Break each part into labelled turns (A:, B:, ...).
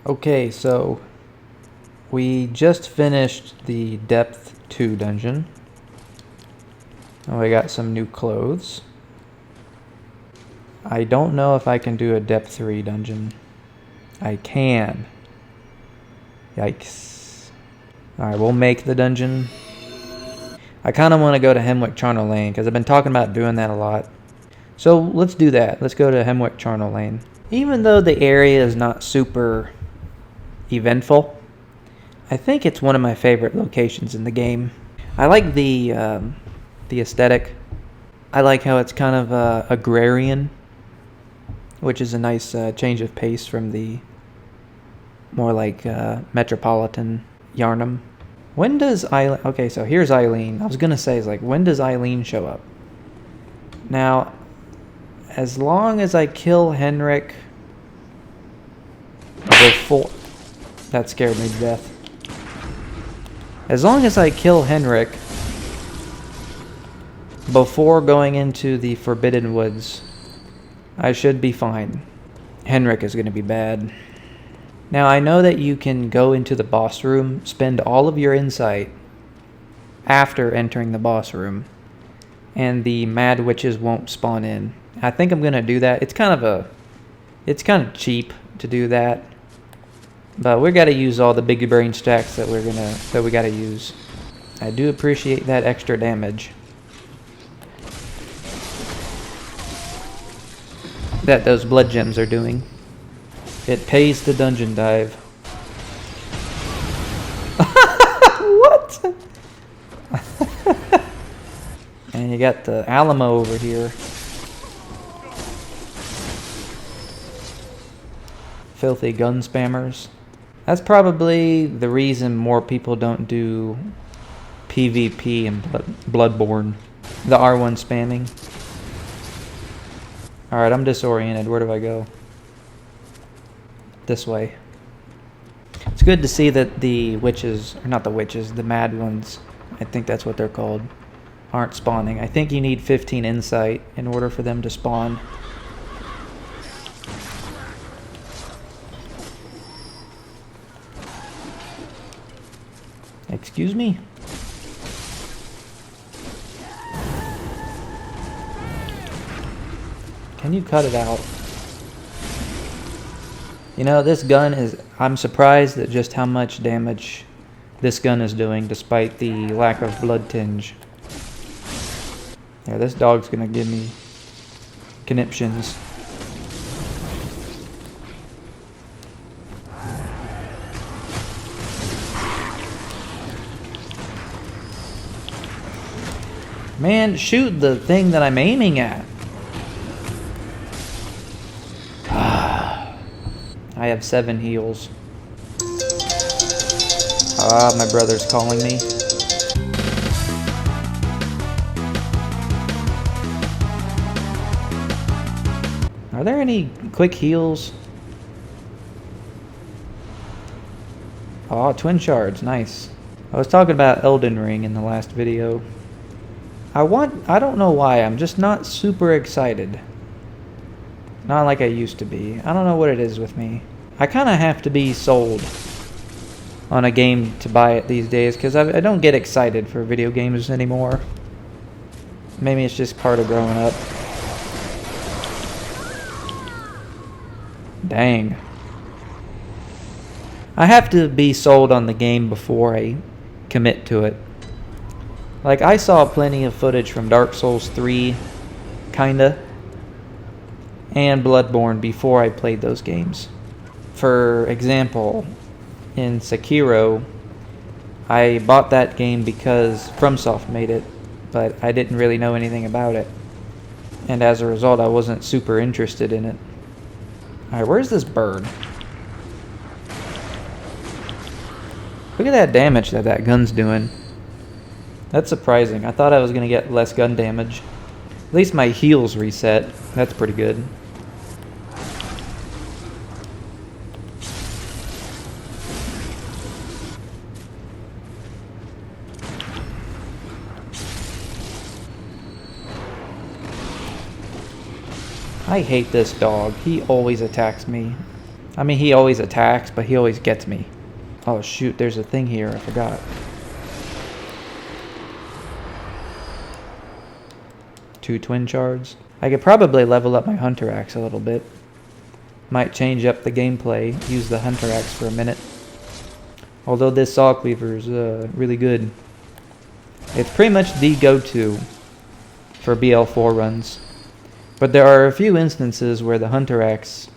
A: Okay, so we just finished the depth 2 dungeon. And we got some new clothes. I don't know if I can do a depth 3 dungeon. I can. Yikes. Alright, we'll make the dungeon. I kind of want to go to Hemwick Charnel Lane because I've been talking about doing that a lot. So let's do that. Let's go to Hemwick Charnel Lane. Even though the area is not super eventful, I think it's one of my favorite locations in the game. I like the aesthetic. I like how it's kind of agrarian, which is a nice change of pace from the more like metropolitan Yarnum. When does Eileen... Okay, so here's Eileen. I was going to say, is like, when does Eileen show up? Now, as long as I kill Henrik before... That scared me to death. As long as I kill Henrik before going into the Forbidden Woods, I should be fine. Henrik is going to be bad. Now, I know that you can go into the boss room, spend all of your insight after entering the boss room, and the Mad Witches won't spawn in. I think I'm going to do that. It's kind of cheap to do that. But we got to use all the big brain stacks that we got to use. I do appreciate that extra damage that those blood gems are doing. It pays the dungeon dive. What? And you got the Alamo over here. Filthy gun spammers. That's probably the reason more people don't do PvP in Bloodborne. The R1 spamming. Alright, I'm disoriented. Where do I go? This way. It's good to see that the witches, or not the witches, the mad ones, I think that's what they're called, aren't spawning. I think you need 15 insight in order for them to spawn. Excuse me? Can you cut it out? You know, this gun is... I'm surprised at just how much damage this gun is doing despite the lack of blood tinge. Yeah, this dog's gonna give me conniptions. Man, shoot the thing that I'm aiming at. I have 7 heals. Ah, my brother's calling me. Are there any quick heals? Oh, twin shards, nice. I was talking about Elden Ring in the last video. I don't know why, I'm just not super excited. Not like I used to be. I don't know what it is with me. I kind of have to be sold on a game to buy it these days because I don't get excited for video games anymore. Maybe it's just part of growing up. Dang. I have to be sold on the game before I commit to it. Like, I saw plenty of footage from Dark Souls 3, kinda, and Bloodborne before I played those games. For example, in Sekiro, I bought that game because FromSoft made it, but I didn't really know anything about it. And as a result, I wasn't super interested in it. Alright, where's this bird? Look at that damage that gun's doing. That's surprising. I thought I was going to get less gun damage. At least my heals reset. That's pretty good. I hate this dog. He always attacks me. I mean, he always attacks, but he always gets me. Oh shoot, there's a thing here, I forgot. 2 twin shards. I could probably level up my hunter axe a little bit. Might change up the gameplay, use the hunter axe for a minute. Although this saw cleaver is really good. It's pretty much the go-to for BL4 runs. But there are a few instances where the hunter axe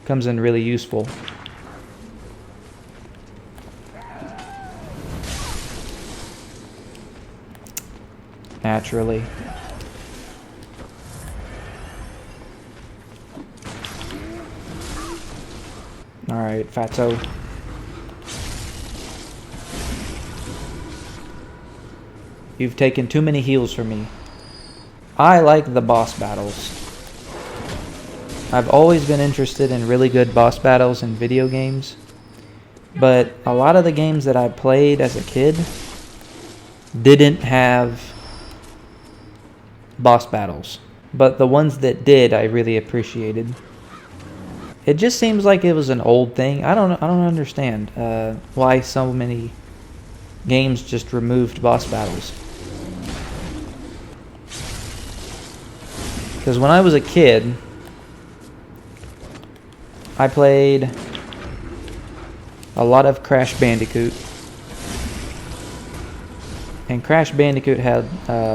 A: comes in really useful. Naturally. Alright, Fatso. You've taken too many heals from me. I like the boss battles. I've always been interested in really good boss battles in video games, but a lot of the games that I played as a kid didn't have boss battles, but the ones that did I really appreciated. It just seems like it was an old thing. I don't understand why so many games just removed boss battles. Because when I was a kid, I played a lot of Crash Bandicoot. And Crash Bandicoot had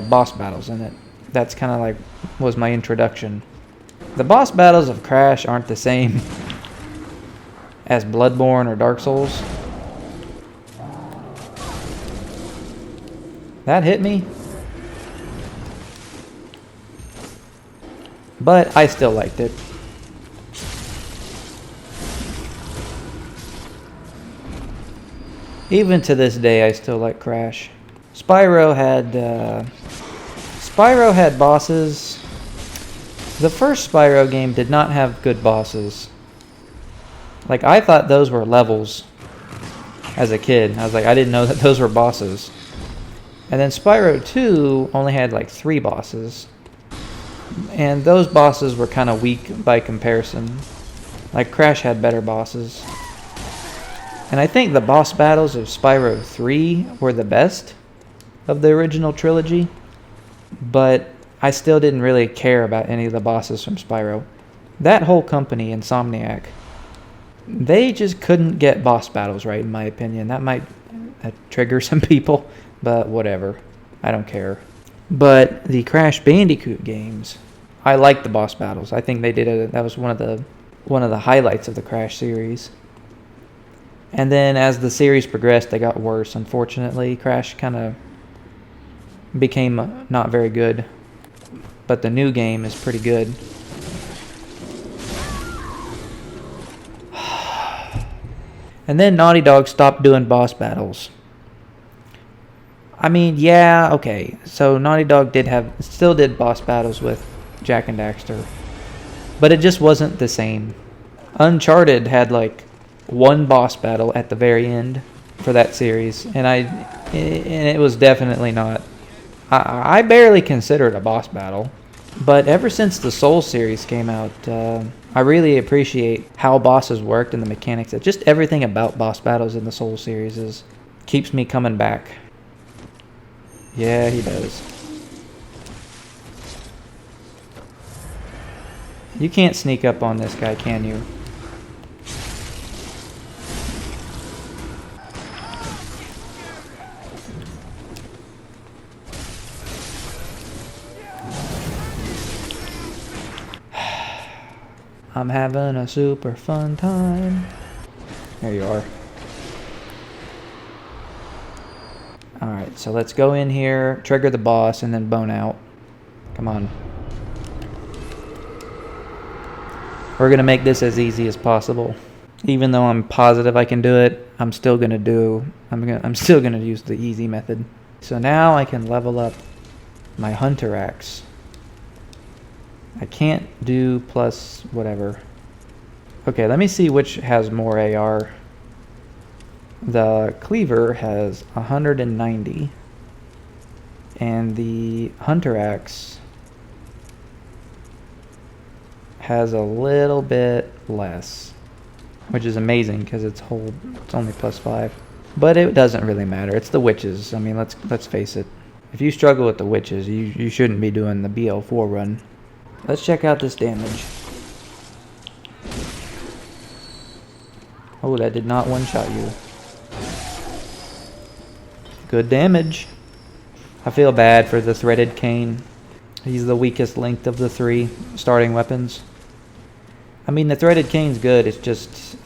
A: boss battles in it. That's kind of like was my introduction. The boss battles of Crash aren't the same as Bloodborne or Dark Souls. That hit me. But I still liked it. Even to this day, I still like Crash. Spyro had bosses. The first Spyro game did not have good bosses. Like, I thought those were levels as a kid. I was like, I didn't know that those were bosses. And then Spyro 2 only had like 3 bosses. And those bosses were kind of weak by comparison. Like, Crash had better bosses. And I think the boss battles of Spyro 3 were the best of the original trilogy. But I still didn't really care about any of the bosses from Spyro. That whole company, Insomniac, they just couldn't get boss battles right, in my opinion. That might trigger some people, but whatever. I don't care. But the Crash Bandicoot games, I like the boss battles. I think they did that was one of the highlights of the Crash series. And then as the series progressed, they got worse. Unfortunately, Crash kind of became not very good. But the new game is pretty good. And then Naughty Dog stopped doing boss battles. I mean, yeah, okay. So Naughty Dog still did boss battles with Jak and Daxter. But it just wasn't the same. Uncharted had like one boss battle at the very end for that series. And it was definitely not. I barely consider it a boss battle. But ever since the Soul series came out, I really appreciate how bosses worked and the mechanics. Just everything about boss battles in the Soul series keeps me coming back. Yeah, he does. You can't sneak up on this guy, can you? I'm having a super fun time. There you are. Alright, so let's go in here, trigger the boss, and then bone out. Come on. We're going to make this as easy as possible. Even though I'm positive I can do it, I'm still going to use the easy method. So now I can level up my hunter axe. I can't do plus whatever. Okay, let me see which has more AR. The cleaver has 190. And the hunter axe has a little bit less. which is amazing because it's only +5. But it doesn't really matter. It's the witches. I mean, let's face it. If you struggle with the witches, you shouldn't be doing the BL4 run. Let's check out this damage. Oh, that did not one-shot you. Good damage. I feel bad for the threaded cane. He's the weakest linked of the 3 starting weapons. I mean, the threaded cane's good. It's just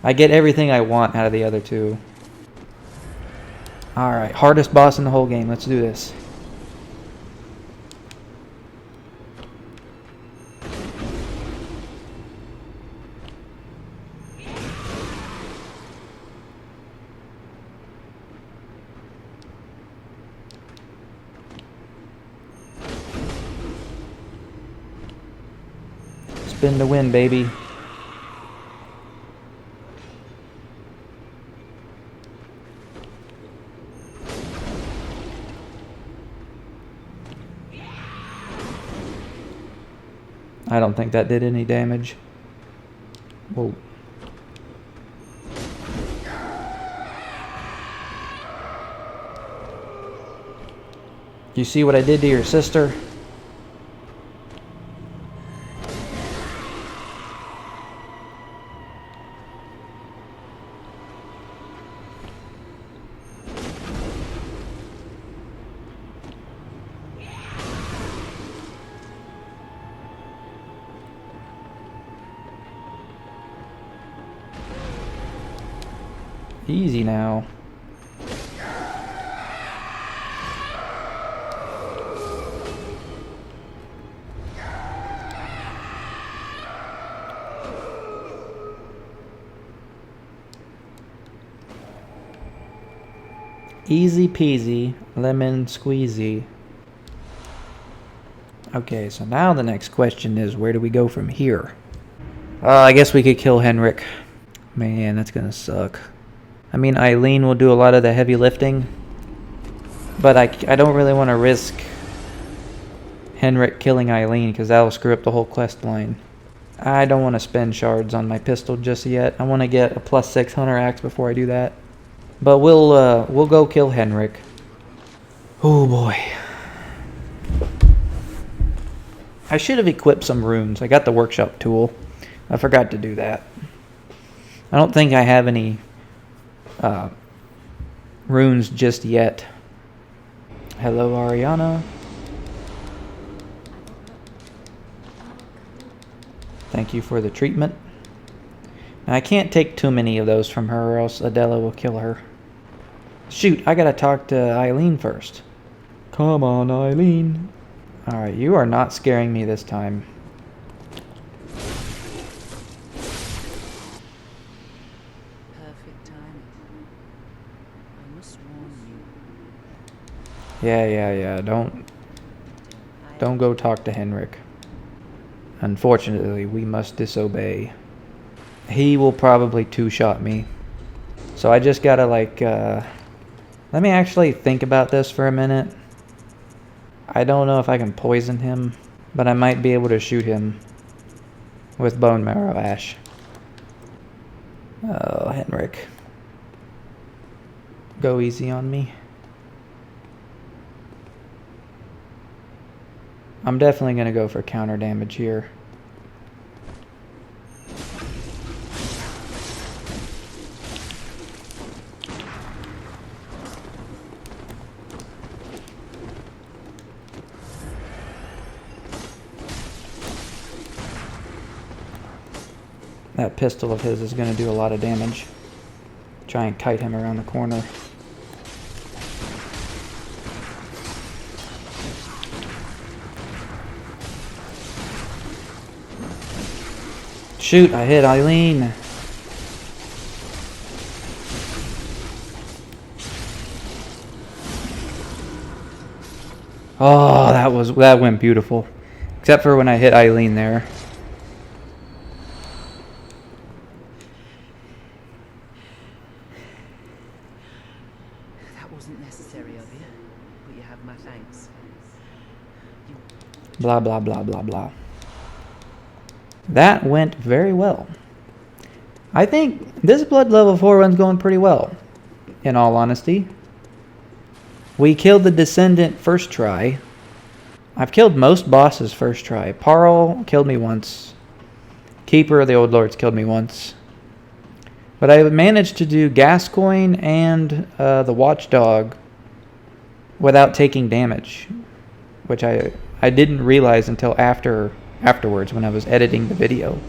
A: I get everything I want out of the other 2. Alright, hardest boss in the whole game. Let's do this. Spin to win, baby. I don't think that did any damage. Whoa. You see what I did to your sister? Easy now. Easy peasy, lemon squeezy. Okay, so now the next question is, where do we go from here? I guess we could kill Henrik. Man, that's gonna suck. I mean, Eileen will do a lot of the heavy lifting, but I don't really want to risk Henrik killing Eileen because that will screw up the whole quest line. I don't want to spend shards on my pistol just yet. I want to get a +6 hunter axe before I do that. But we'll go kill Henrik. Oh boy. I should have equipped some runes. I got the workshop tool. I forgot to do that. I don't think I have any runes just yet. Hello, Ariana. Thank you for the treatment. Now, I can't take too many of those from her or else Adela will kill her. Shoot, I gotta talk to Eileen first. Come on, Eileen. Alright, you are not scaring me this time.
B: Perfect timing. I must warn you.
A: Yeah. Don't go talk to Henrik. Unfortunately, we must disobey. He will probably two-shot me. So I just gotta let me actually think about this for a minute. I don't know if I can poison him, but I might be able to shoot him with bone marrow ash. Oh, Henrik. Go easy on me. I'm definitely gonna go for counter damage here. That pistol of his is going to do a lot of damage. Try and kite him around the corner. Shoot, I hit Eileen. Oh, that went beautiful. Except for when I hit Eileen there.
B: Necessary of you, but you have my thanks.
A: Blah, blah, blah, blah, blah. That went very well. I think this Blood level 4 run's going pretty well, in all honesty. We killed the Descendant first try. I've killed most bosses first try. Parl killed me once. Keeper of the Old Lords killed me once. But I managed to do Gascoigne and the Watchdog without taking damage, which I didn't realize until afterwards when I was editing the video.